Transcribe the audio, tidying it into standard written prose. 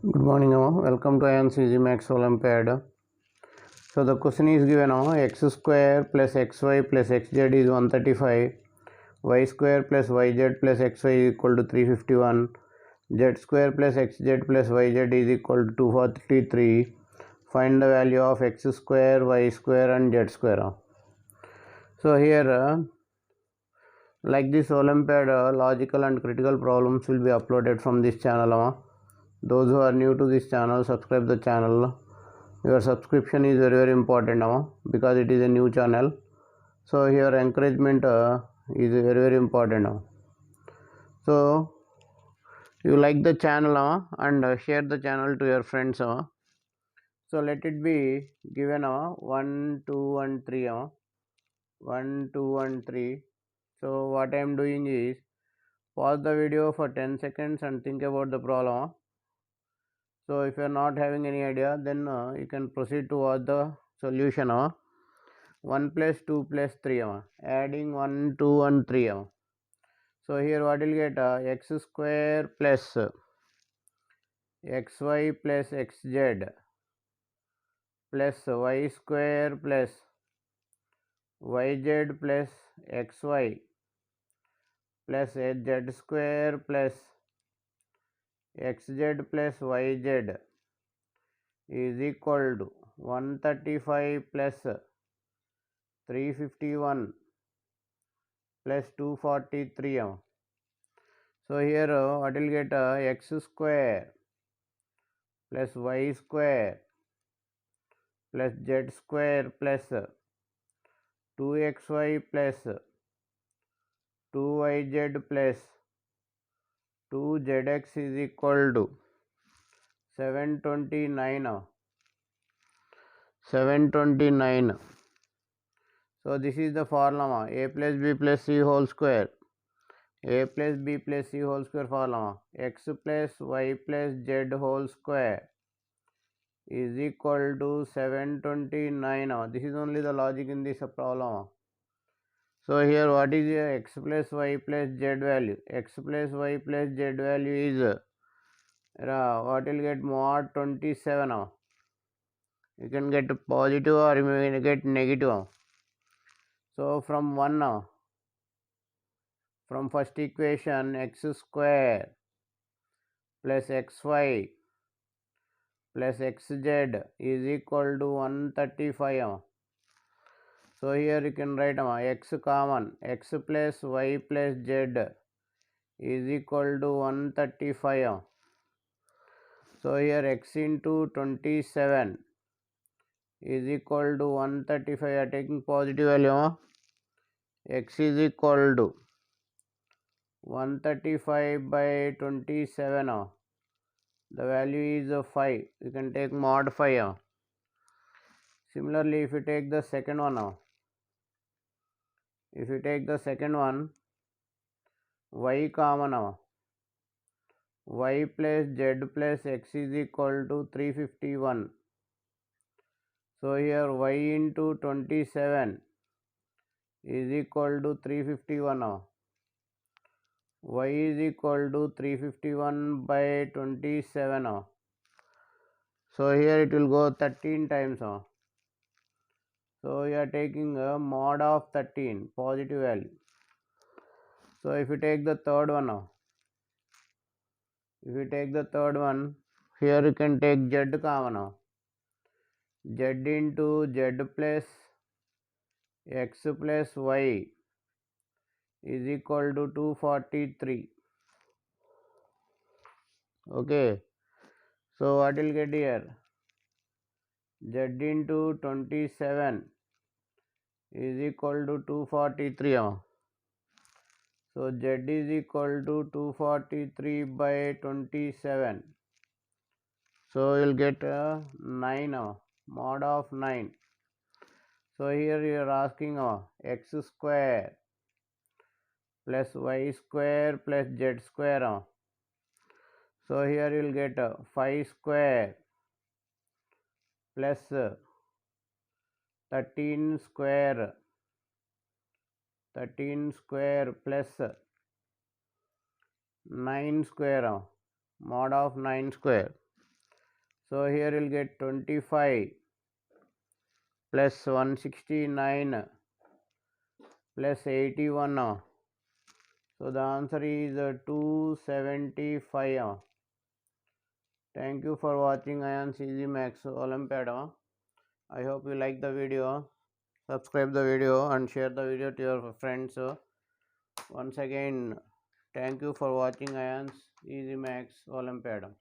Good morning, welcome to AyaansEasyMath olympiad. So the question is given, x square plus xy plus xz is 135, y square plus yz plus xy is equal to 351, z square plus xz plus yz is equal to 243. Find the value of x square, y square and z square. So here, like this olympiad, logical and critical problems will be uploaded from this channel. Those who are new to this channel, subscribe the channel. Your subscription is very important now because it is a new channel. So your encouragement is very important now. So you like the channel and share the channel to your friends. So let it be given 1, 2 and 3. 1, 2 and 3. So what I am doing is pause the video for 10 seconds and think about the problem. So if you are not having any idea, then you can proceed to watch the solution. 1 plus 2 plus 3, adding 1, 2 and 3. So here what will get, x square plus xy plus xz plus y square plus yz plus xy plus z square plus xz plus yz is equal to 135 plus 351 plus 243. So here what will get, x square plus y square plus z square plus 2xy plus 2yz plus 2zx is equal to 729. 729. So this is the formula, a plus b plus c whole square. A plus b plus c whole square formula, x plus y plus z whole square is equal to 729. This is only the logic in this problem. So here what is x plus y plus z value? X plus y plus z value is what will get, mod 27. You can get positive or you can get negative. So from 1, from first equation, x square plus xy plus xz is equal to 135. So here you can write x common, x plus y plus z is equal to 135. So here x into 27 is equal to 135. You are taking positive value. X is equal to 135 by 27. The value is 5. You can take mod 5. Similarly, if you take the second one, y common, y plus z plus x is equal to 351. So here y into 27 is equal to 351. Y is equal to 351 by 27. So here it will go 13 times. So you are taking a mod of 13, positive value. So if you take the third one, here you can take z common. Z into z plus x plus y is equal to 243. Okay. So what will get here? Z into 27 is equal to 243. So z is equal to 243 by 27. So you'll get 9, mod of 9. So here you are asking x square plus y square plus z square. So here you will get 5 square plus 13 square plus 9 square, mod of 9 square. So here you'll get 25 plus 169 plus 81. So the answer is 275. Thank you for watching AyaansEasyMath Olympiad. I hope you like the video. Subscribe the video and share the video to your friends. Once again, thank you for watching AyaansEasyMath Olympiad.